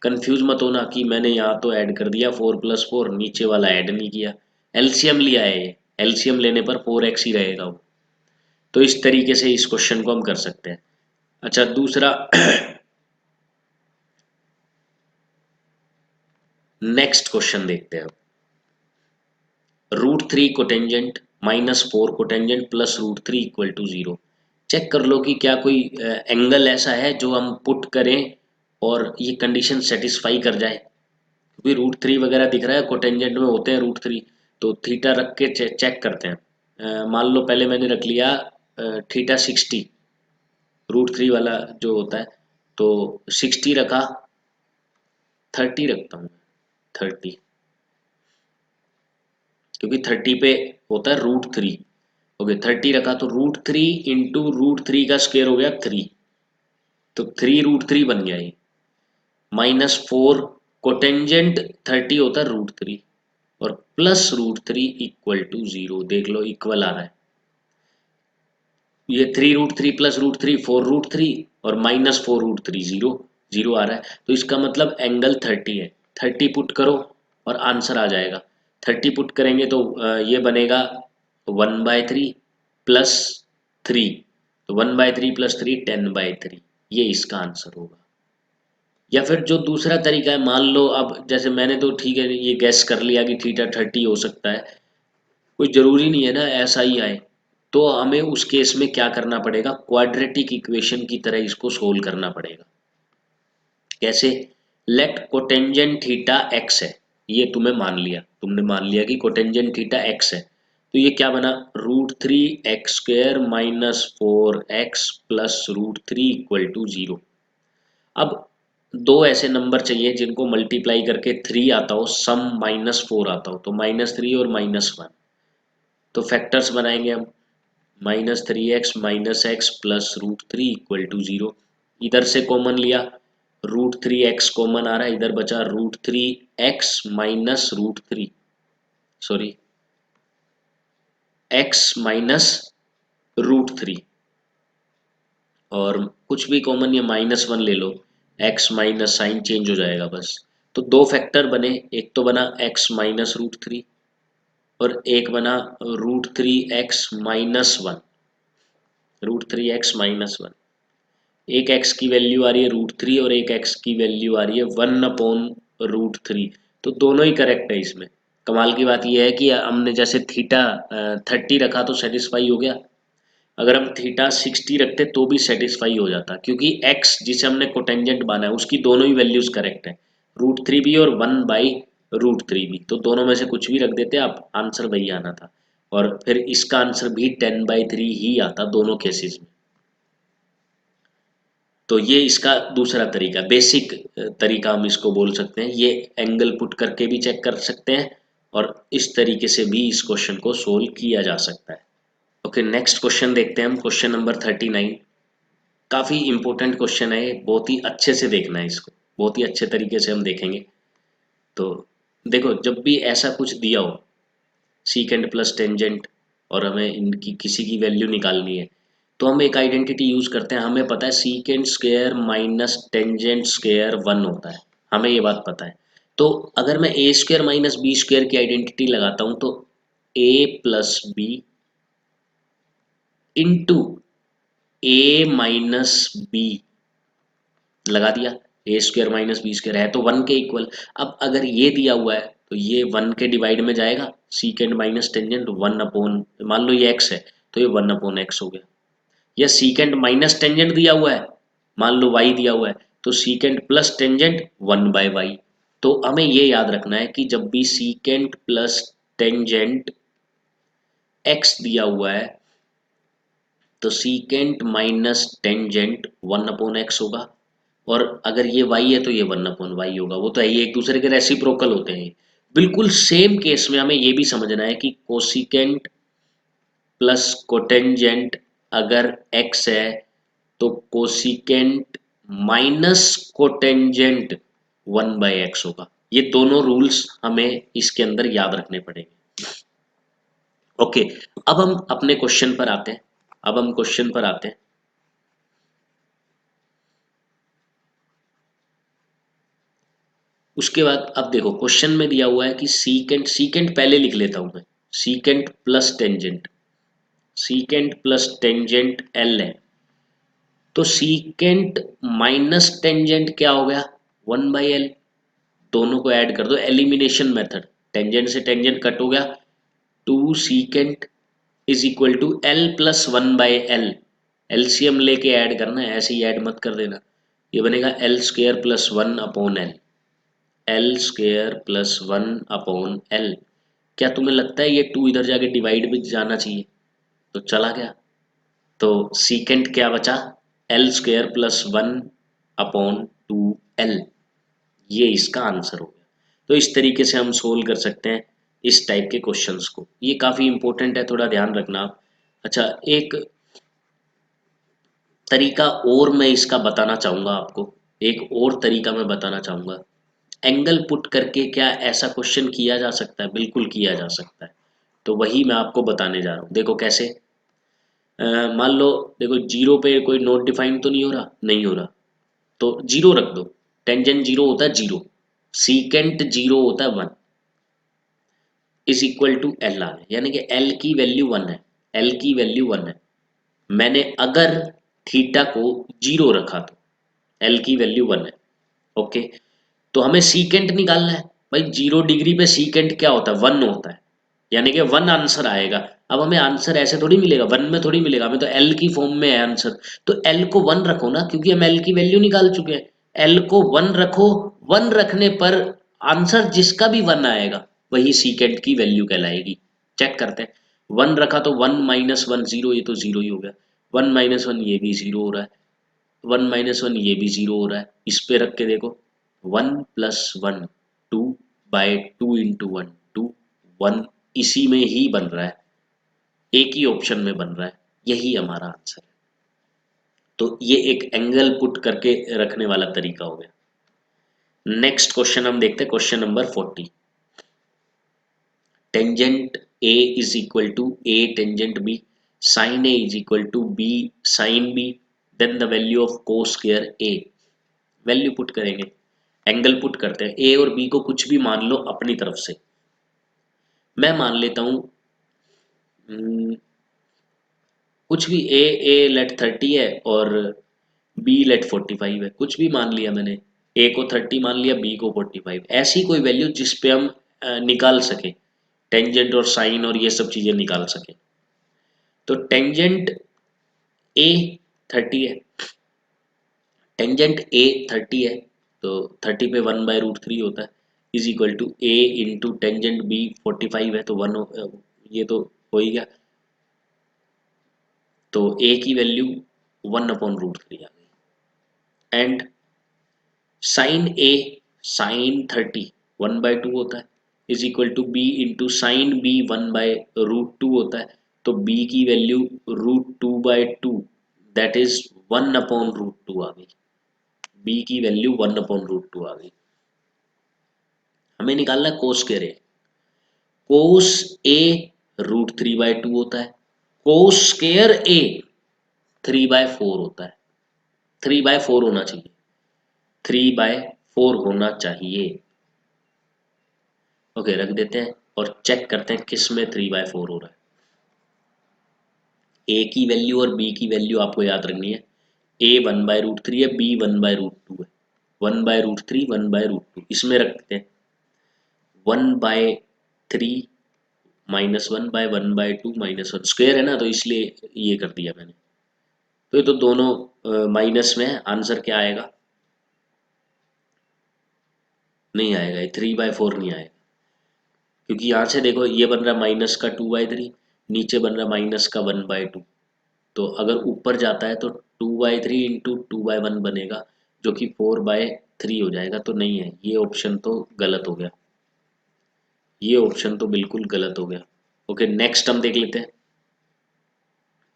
कंफ्यूज मत होना कि मैंने यहाँ तो ऐड कर दिया 4 + 4, नीचे वाला ऐड नहीं किया। एलसीएम लिया है ये, एलसीएम लेने पर 4x ही रहेगा वो। तो इस तरीके से इस क्वेश्चन को हम कर सकते हैं। अच्छा, दूसरा नेक्स्ट क्वेश्चन देखते हैं। √3 कोटेंजेंट -4 कोटेंजेंट प्लस √3 = 0। चेक कर लो कि क्या कोई एंगल ऐसा है जो हम पुट करें और ये कंडीशन सेटिस्फाई कर जाए। क्योंकि √3 वगैरह दिख रहा है, कोटेंजेंट में होते हैं √3, तो थीटा रख के चेक करते हैं। मान लो पहले मैंने रख लिया थीटा 60, √3 वाला जो होता है, तो 60 रखा, 30 रखता हूँ, 30, क्योंकि 30 पे होता है √3। ओके, 30 रखा, तो √3 इंटू √3 का स्क्वायर हो गया 3, तो 3√3 बन गया ये। -4 कोटेंजेंट 30 होता है √3, और प्लस √3 = 0। देख लो इक्वल आ रहा है, ये 3√3 + √3 4√3, और -4√3 0 0 आ रहा है। तो इसका मतलब एंगल 30 है। 30 पुट करो और आंसर आ जाएगा। 30 पुट करेंगे तो ये बनेगा 1/3 प्लस 3, तो 1/3 + 3 10/3, ये इसका आंसर होगा। या फिर जो दूसरा तरीका है, मान लो अब जैसे मैंने तो ठीक है ये गैस कर लिया कि थीटा 30 हो सकता है, कोई ज़रूरी नहीं है ना ऐसा ही आए, तो हमें उस केस में क्या करना पड़ेगा? क्वाड्रेटिक इक्वेशन की तरह इसको सोल्व करना पड़ेगा। कैसे? लेट कोटेंजेंट थीटा x है, ये तुमने मान लिया कि कोटेंजेंट थीटा x है, तो ये क्या बना? √3x² -4x plus √3 = 0। अब दो ऐसे नंबर चाहिए जिनको मल्टीप्लाई करके 3 आता हो, सम -4 आता हो, तो -3 और -1, तो फैक्टर्स बनाएंगे हम। -3x -x plus √3 = 0। इधर से कॉमन लिया, √3x कॉमन आ रहा है, इधर बचा √3x minus √3, sorry x minus √3, और कुछ भी कॉमन या -1 ले लो, x माइनस साइन चेंज हो जाएगा बस। तो दो फैक्टर बने, एक तो बना x माइनस √3, और एक बना √3x-1, √3x-1। एक x की वैल्यू आ रही है √3 और एक x की वैल्यू आ रही है 1/√3, तो दोनों ही करेक्ट है इसमें। कमाल की बात यह है कि हमने जैसे थीटा 30 रखा तो सेटिस्फाई हो गया, अगर हम थीटा 60 रखते तो भी सेटिस्फाई हो जाता, क्योंकि x जिसे हमने कोटेंजेंट माना है उसकी दोनों ही वैल्यूज करेक्ट है, √3 भी और 1/√3 भी, तो दोनों में से कुछ भी रख देते आप, आंसर वही आना था। और फिर इसका आंसर भी 10/3 ही आता दोनों केसेस में। तो ये इसका दूसरा तरीका, बेसिक तरीका हम इसको बोल सकते हैं। ये एंगल पुट करके भी चेक कर सकते हैं, और इस तरीके से भी इस क्वेश्चन को सोल्व किया जा सकता है। ओके, नेक्स्ट क्वेश्चन देखते हैं हम, क्वेश्चन नंबर 39। काफ़ी इंपॉर्टेंट क्वेश्चन है, बहुत ही अच्छे से देखना है इसको, बहुत ही अच्छे तरीके से हम देखेंगे। तो देखो, जब भी ऐसा कुछ दिया हो, सीकेंड प्लस टेंजेंट, और हमें इनकी किसी की वैल्यू निकालनी है, तो हम एक आइडेंटिटी यूज करते हैं। हमें पता है सीकेंड स्क्वायर माइनस टेंजेंट स्क्वायर 1 होता है, हमें ये बात पता है। तो अगर मैं a² माइनस b² की आइडेंटिटी लगाता हूँ, तो a + b into A minus B लगा दिया, A square minus B square है तो 1 के इक्वल। अब अगर ये दिया हुआ है तो ये 1 के डिवाइड में जाएगा, सीकेंड माइनस टेंजेंट 1 अपॉन, मान लो ये x है तो ये 1 अपॉन x हो गया। या सीकेंड माइनस टेंजेंट दिया हुआ है, मान लो y दिया हुआ है तो secant plus tangent 1 by Y. तो हमें ये याद रखना है कि जब भी सीकेंट प्लस टेंजेंट x दिया हुआ है तो secant minus tangent 1 upon x होगा, और अगर ये y है तो ये 1 अपॉन वाई होगा। वो तो है, ये एक दूसरे के रेसिप्रोकल होते हैं। बिल्कुल सेम केस में हमें ये भी समझना है कि कोसिकेंट प्लस कोटेंजेंट अगर x है तो cosecant minus cotangent 1 by X होगा। ये दोनों रूल्स हमें इसके अंदर याद रखने पड़ेंगे। ओके, अब हम अपने क्वेश्चन पर आते हैं। अब हम क्वेश्चन पर आते हैं। उसके बाद अब देखो क्वेश्चन में दिया हुआ है कि सीकेंट, सीकेंट पहले लिख लेता हूं मैं, secant plus tangent, secant plus tangent L है तो सीकेंट माइनस टेंजेंट क्या हो गया 1 बाई एल। दोनों को ऐड कर दो, एलिमिनेशन मेथड, टेंजेंट से टेंजेंट कट हो गया, 2 secant is equal to L plus 1 by L. LCM लेके ऐड करना है, ऐसे ही ऐड मत कर देना। ये बनेगा L square plus 1 upon L, L square plus 1 upon L. क्या तुम्हें लगता है ये 2 इधर जाके डिवाइड में जाना चाहिए? तो चला गया। तो सीकेंट क्या बचा, L square plus 1 upon 2 L. ये इसका आंसर हो गया। तो इस तरीके से हम सोल्व कर सकते हैं इस टाइप के क्वेश्चंस को। ये काफ़ी इंपॉर्टेंट है, थोड़ा ध्यान रखना आप। अच्छा, एक तरीका और मैं इसका बताना चाहूँगा आपको, एक और तरीका मैं बताना चाहूँगा। एंगल पुट करके क्या ऐसा क्वेश्चन किया जा सकता है? बिल्कुल किया जा सकता है। तो वही मैं आपको बताने जा रहा हूँ। देखो कैसे, मान लो, देखो जीरो पे कोई नोट डिफाइन तो नहीं हो रहा, नहीं हो रहा, तो जीरो रख दो। टेंजेंट जीरो होता है जीरो, सीकेंट जीरो होता है 1, इज इक्वल टू एल आ गया, यानी कि एल की वैल्यू 1 है, एल की वैल्यू 1 है। मैंने अगर थीटा को जीरो रखा तो एल की वैल्यू 1 है। ओके, तो हमें सीकेंट निकालना है। भाई 0 डिग्री पे सीकेंट क्या होता है, 1 होता है, यानी कि 1 आंसर आएगा। अब हमें आंसर ऐसे थोड़ी मिलेगा, 1 में थोड़ी मिलेगा, हमें तो एल की फॉर्म में है आंसर। तो एल को 1 रखो ना, क्योंकि हम एल की वैल्यू निकाल चुके हैं। एल को 1 रखो, 1 रखने पर आंसर जिसका भी 1 आएगा वही सीकेंट की वैल्यू कहलाएगी। चेक करते हैं, 1 रखा तो 1 माइनस 1 जीरो, ये तो जीरो ही हो गया। 1 माइनस 1 ये भी जीरो हो रहा है, 1 माइनस 1 ये भी जीरो हो रहा है। इस पे रख के देखो, 1 प्लस 1 2 बाय 2 इंटू 1 2, 1 इसी में ही बन रहा है, एक ही ऑप्शन में बन रहा है, यही हमारा आंसर है। तो ये एक एंगल पुट करके रखने वाला तरीका हो गया। नेक्स्ट क्वेश्चन हम देखते हैं, question number 40। Tangent A is equal to A tangent B, sine A is equal to B sine B, then the value of cos square A. Value put करेंगे, एंगल पुट करते हैं। ए और B को कुछ भी मान लो अपनी तरफ से। मैं मान लेता हूं कुछ भी, ए लेट 30 है और बी लेट 45 है, कुछ भी मान लिया मैंने। ए को 30 मान लिया, बी को 45, ऐसी कोई वैल्यू जिस पे हम निकाल सके टेंजेंट और साइन और ये सब चीजें निकाल सके। तो टेंजेंट ए 30 है, टेंजेंट ए 30 है, तो 30 पे 1/√3 होता है, is equal to A into tangent B 45 है तो 1, ये तो हो ही गया। तो ए की वैल्यू 1/√3 आ गई। एंड साइन ए, साइन 30 1/2 होता है, is equal to B into sine B 1/√2 होता है, तो बी की वैल्यू √2/2, दैट इज 1/√2 आ गई। बी की वैल्यू 1/√2 आ गई। हमें निकालना है कोस स्क्वायर ए। कोस ए √3/2 होता है, कोस स्क्वायर ए 3/4 होता है, 3/4 होना चाहिए, 3/4 होना चाहिए। ओके, रख देते हैं और चेक करते हैं किस में 3/4 हो रहा है। ए की वैल्यू और बी की वैल्यू आपको याद रखनी है। ए 1/√3 है, बी 1/√2 है। 1/√3 1/√2 इसमें रखते हैं। 1/3 -1/1/2 -1 स्क्वायर है ना, तो इसलिए ये कर दिया मैंने। तो ये तो दोनों माइनस में है, आंसर क्या आएगा? नहीं आएगा, ये 3/4 नहीं आएगा, क्योंकि यहाँ से देखो ये बन रहा माइनस का 2/3, नीचे बन रहा माइनस का 1/2। तो अगर ऊपर जाता है तो 2/3 इंटू 2/1 बनेगा, जो कि 4/3 हो जाएगा। तो नहीं है, ये ऑप्शन तो गलत हो गया, ये ऑप्शन तो बिल्कुल गलत हो गया। ओके, नेक्स्ट हम देख लेते हैं,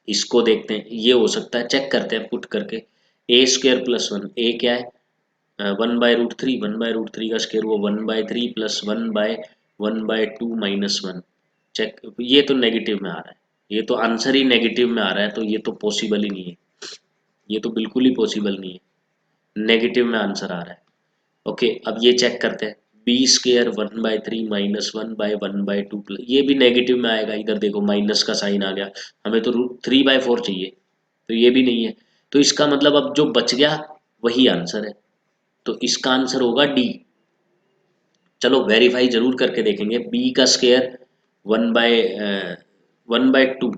इसको देखते हैं। ये हो सकता है, चेक करते हैं पुट करके। a² + 1, ए क्या है? 1/√3, 1/√3 का स्क्वायर वो 1/3 + 1/1/2 -1। चेक, ये तो नेगेटिव में आ रहा है, ये तो आंसर ही नेगेटिव में आ रहा है, तो ये तो पॉसिबल ही नहीं है, ये तो बिल्कुल ही पॉसिबल नहीं है, नेगेटिव में आंसर आ रहा है। ओके, अब ये चेक करते हैं। b² 1/3 -1/1/2 ये भी नेगेटिव में आएगा। इधर देखो माइनस का साइन आ गया, हमें तो √3/4 चाहिए, तो ये भी नहीं है। तो इसका मतलब अब जो बच गया वही आंसर है, तो इसका आंसर होगा डी। चलो वेरीफाई जरूर करके देखेंगे। बी का स्क्वायर 1/2,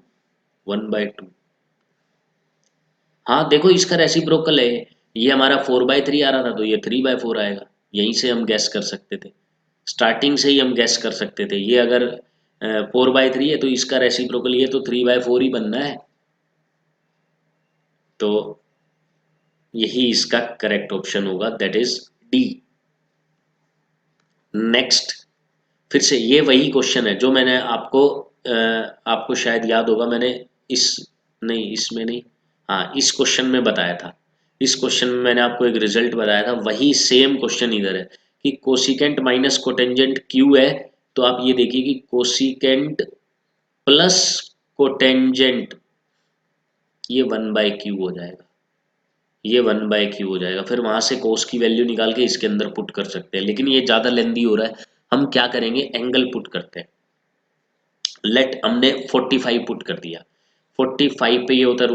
1/2। हाँ देखो, इसका रेसिप्रोकल है, ये हमारा 4/3 आ रहा था, तो ये 3/4 आएगा। यहीं से हम गैस कर सकते थे, स्टार्टिंग से ही हम गैस कर सकते थे। ये अगर 4/3 है तो इसका रेसिप्रोकल ये तो 3/4 ही बनना है। तो यही इसका करेक्ट ऑप्शन होगा, दैट इज डी। नेक्स्ट, फिर से ये वही क्वेश्चन है जो मैंने आपको शायद याद होगा, मैंने इस नहीं इसमें नहीं, हाँ इस क्वेश्चन में बताया था। इस क्वेश्चन में मैंने आपको एक रिजल्ट बताया था, वही सेम क्वेश्चन इधर है कि कोसिकेंट माइनस कोटेंजेंट क्यू है। तो आप ये देखिए कि कोसिकेंट प्लस कोटेंजेंट, ये 1/q हो जाएगा, ये 1/q हो जाएगा। फिर वहां से कोस की वैल्यू निकाल के इसके अंदर पुट कर सकते हैं, लेकिन ये ज़्यादा लेंदी हो रहा है। हम क्या करेंगे, एंगल पुट करते हैं। लेट हमने 45 पुट कर दिया, 45 पे ये होता है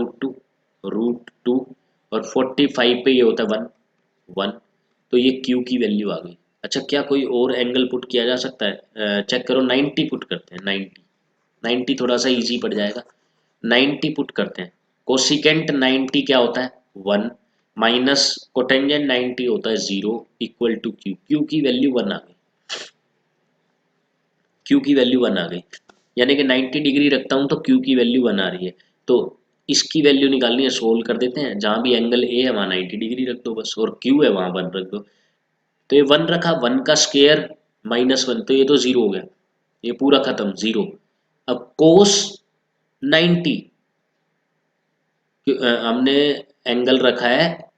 √2, और 45 पे ये होता है 1, तो ये q की वैल्यू आ गई। अच्छा, क्या कोई और एंगल पुट किया जा सकता है? चेक करो, 90 पुट करते हैं, 90, 90 थोड़ा सा इजी पड़ जाएगा। 90 पुट करते हैं। कोसिकेंट 90 क्या होता है? 1 माइनस कोटेंजेंट 90 होता है 0, इक्वल टू क्यू। क्यू की वैल्यू 1 आ गई, क्यू की वैल्यू 1 आ गई, यानी कि 90 डिग्री रखता हूं तो क्यू की वैल्यू 1 आ रही है। तो इसकी वैल्यू निकालनी है, सोल्व कर देते हैं। जहां भी एंगल ए है वहां 90 डिग्री रख दो बस, और क्यू है वहां 1 रख दो। तो ये 1 रखा, 1 का स्क्वायर -1, तो ये तो 0 हो गया, ये पूरा खत्म 0। अब कोस 90, हमने एंगल रखा है,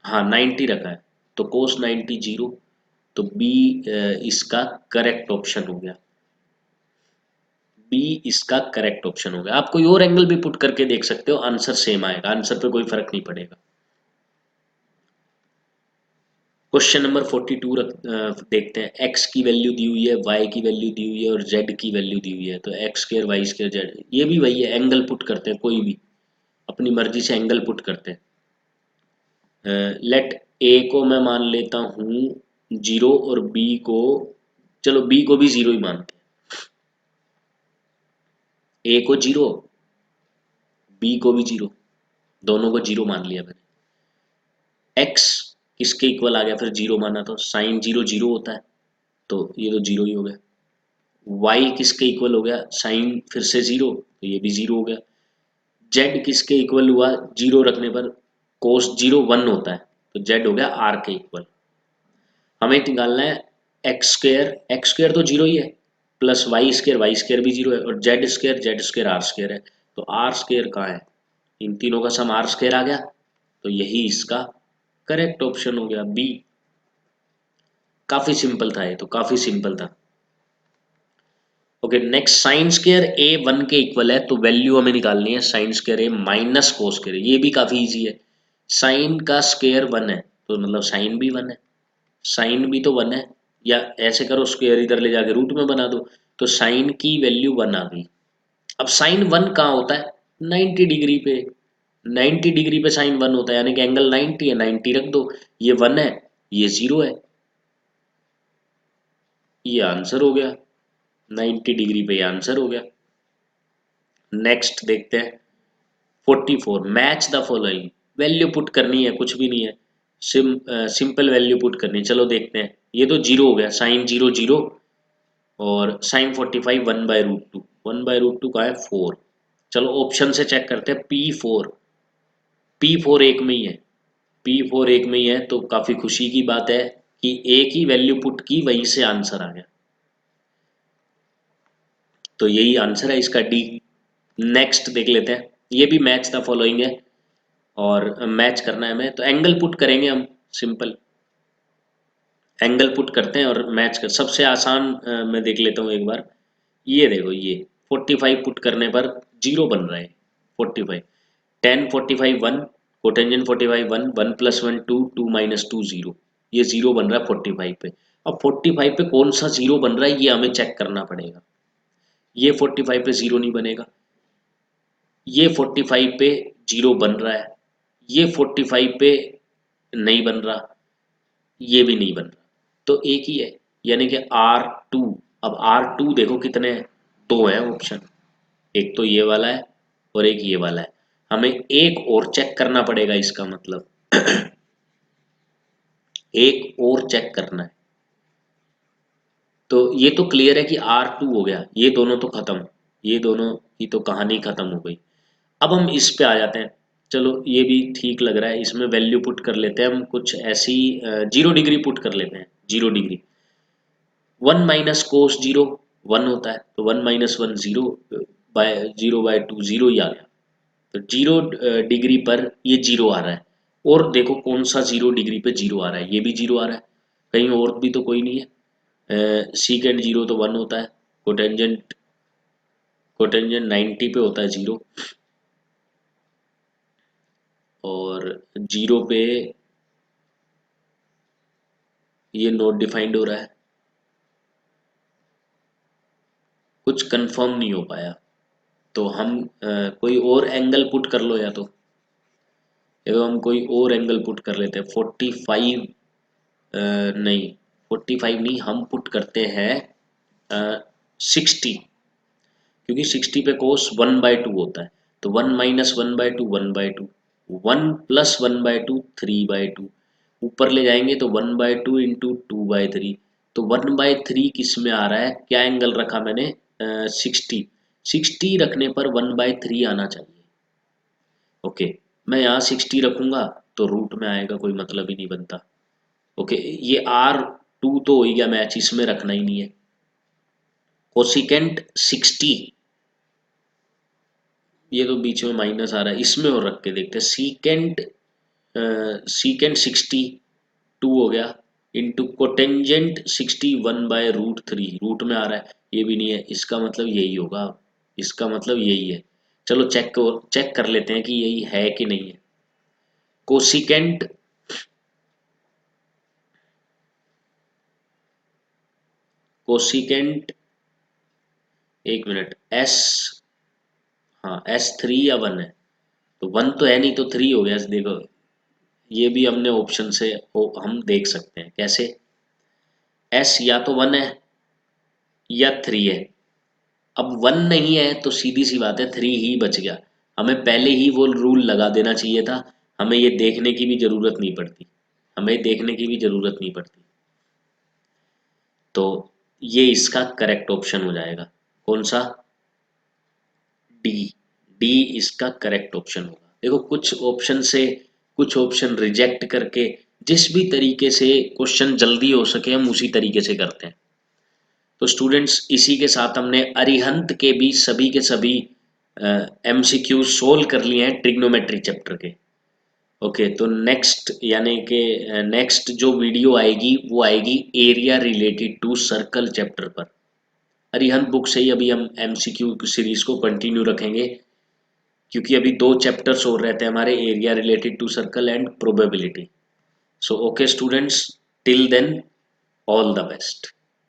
हाँ 90 रखा है, तो कोस 90 0। तो बी इसका करेक्ट ऑप्शन हो गया, बी इसका करेक्ट ऑप्शन हो गया। आप कोई और एंगल भी पुट करके देख सकते हो, आंसर सेम आएगा, आंसर पे कोई फर्क नहीं पड़ेगा। क्वेश्चन नंबर 42 देखते हैं। एक्स की वैल्यू दी हुई है, वाई की वैल्यू दी हुई है, और जेड की वैल्यू दी हुई है। तो x² y² जेड, ये भी वही है, एंगल पुट करते हैं, कोई भी अपनी मर्जी से एंगल पुट करते हैं। लेट ए को मैं मान लेता हूँ 0, और बी को, चलो बी को भी 0 ही मानते हैं। ए को 0, बी को भी 0, दोनों को 0 मान लिया मैंने। एक्स किसके इक्वल आ गया फिर 0 माना, तो साइन 0 0 होता है, तो ये तो 0 ही हो गया। वाई किसके इक्वल हो गया, साइन फिर से 0, तो ये भी 0 हो गया। जेड किसके इक्वल हुआ 0 रखने पर, कोस 0 1 होता है, तो जेड हो गया आर के इक्वल। हमें निकालना है x² तो 0 ही है, प्लस y² भी 0 है, और z² r² है। तो r² कहाँ है, इन तीनों का सम r² आ गया, तो यही इसका करेक्ट ऑप्शन हो गया, बी। काफी सिंपल था, ये तो काफी सिंपल था। ओके, नेक्स्ट, साइन स्क्वायर ए 1 के इक्वल है, तो वैल्यू हमें निकालनी है साइन स्क्वायर ए माइनस कोस स्क्वायर। ये भी काफी इजी है, साइन का स्क्वायर 1 है, तो मतलब साइन भी 1 है, साइन भी तो 1 है। या ऐसे करो, स्क्वायर इधर ले जाके रूट में बना दो, तो साइन की वैल्यू 1 आ गई। अब साइन 1 कहाँ होता है, 90 डिग्री पे, 90 डिग्री पे साइन 1 होता है, यानी कि एंगल 90 है, 90 रख दो, ये 1 है, ये 0 है, ये आंसर हो गया। 90 डिग्री पे ये आंसर हो गया। नेक्स्ट देखते हैं 44, match the following. Value put करनी है, कुछ भी नहीं है, सिंपल वैल्यू पुट करनी है। चलो देखते हैं, ये तो 0 हो गया, साइन 0 0, और साइन 45 1/√2, 1/√2 का है 4। चलो ऑप्शन से चेक करते हैं, P4, P4 एक में ही है, P4 एक में ही है, तो काफी खुशी की बात है कि एक ही वैल्यू पुट की, वहीं से आंसर आ गया, तो यही आंसर है इसका, डी। नेक्स्ट देख लेते हैं, ये भी मैच द फॉलोइंग है, और मैच करना है हमें, तो एंगल पुट करेंगे हम, सिंपल एंगल पुट करते हैं और मैच कर, सबसे आसान मैं देख लेता हूँ एक बार। ये देखो, ये 45 पुट करने पर 0 बन रहा है, 45, 10 45 1, कोटेंजेंट 45 1, 1 + 1 2, 2 - 2 0, ये 0 बन रहा है 45 पे। अब 45 पे कौन सा 0 बन रहा है, ये हमें चेक करना पड़ेगा। ये 45 पे 0 नहीं बनेगा, ये 45 पे 0 बन रहा है, ये 45 पे नहीं बन रहा, ये भी नहीं बन रहा, तो एक ही है, यानी कि R2। अब R2 देखो कितने हैं, दो हैं ऑप्शन, एक तो ये वाला है और एक ये वाला है, हमें एक और चेक करना पड़ेगा, इसका मतलब एक और चेक करना है। तो ये तो क्लियर है कि R2 हो गया, ये दोनों तो खत्म, ये दोनों की तो कहानी खत्म हो गई। अब हम इस पे आ जाते हैं, चलो ये भी ठीक लग रहा है, इसमें वैल्यू पुट कर लेते हैं हम, कुछ ऐसी 0 डिग्री पुट कर लेते हैं, 0 डिग्री, 1 - cos 0 1 होता है, तो 1 - 1 0, बाय 0/2 0 ही आ गया, तो 0 डिग्री पर ये 0 आ रहा है, और देखो कौन सा 0 डिग्री पे 0 आ रहा है, ये भी 0 आ रहा है, कहीं और भी तो कोई नहीं है। सीकेंड 0 तो 1 होता है, कोटेंजेंट कोटेंजेंट 90 पे होता है 0, और 0 पे ये नोट डिफाइंड हो रहा है, कुछ कंफर्म नहीं हो पाया, तो हम कोई और एंगल पुट कर लो, या तो हम कोई और एंगल पुट कर लेते हैं, 45 नहीं, 45 नहीं, हम पुट करते हैं 60, क्योंकि 60 पे कोस 1/2 होता है, तो 1 - 1/2 1/2, 1 + 1/2 3/2, ऊपर ले जाएंगे तो 1/2 इंटू 2/3, तो 1/3 किस में आ रहा है, क्या एंगल रखा मैंने, 60, 60 रखने पर 1/3 आना चाहिए। ओके, मैं यहाँ 60 रखूंगा तो रूट में आएगा, कोई मतलब ही नहीं बनता। ओके, ये R2 तो हो ही गया मैच, इसमें रखना ही नहीं है। कोसिकेंट 60, ये तो बीच में माइनस आ रहा है, इसमें और रख के देखते हैं, सीकेंट 62 हो गया, इंटू कोटेंजेंट 61/√3, रूट में आ रहा है, ये भी नहीं है, इसका मतलब यही होगा, इसका मतलब यही है। चलो चेक कर लेते हैं कि यही है कि नहीं है। कोसिकेंट कोसिकेंट एक मिनट, एस, हाँ S3 या 1 है, तो 1 तो है नहीं, तो 3 हो गया, देखो ये भी हमने ऑप्शन से हम देख सकते हैं, कैसे, एस या तो 1 है या 3 है। अब 1 नहीं है तो सीधी सी बात है 3 ही बच गया, हमें पहले ही वो रूल लगा देना चाहिए था, हमें ये देखने की भी जरूरत नहीं पड़ती, हमें देखने की भी जरूरत नहीं पड़ती, तो ये इसका करेक्ट ऑप्शन हो जाएगा, कौन सा, डी, डी इसका करेक्ट ऑप्शन होगा। देखो कुछ ऑप्शन रिजेक्ट करके, जिस भी तरीके से क्वेश्चन जल्दी हो सके हम उसी तरीके से करते हैं। तो स्टूडेंट्स, इसी के साथ हमने अरिहंत के भी सभी के सभी MCQ सोल्व कर लिए हैं ट्रिग्नोमेट्री चैप्टर के। ओके, तो नेक्स्ट यानी कि नेक्स्ट जो वीडियो आएगी वो आएगी area related to circle chapter पर। अरिहंत बुक से ही अभी हम MCQ सीरीज को कंटिन्यू रखेंगे, क्योंकि अभी दो चैप्टर्स और रहते हैं हमारे, area related to circle and probability. So okay students, till then, all the best.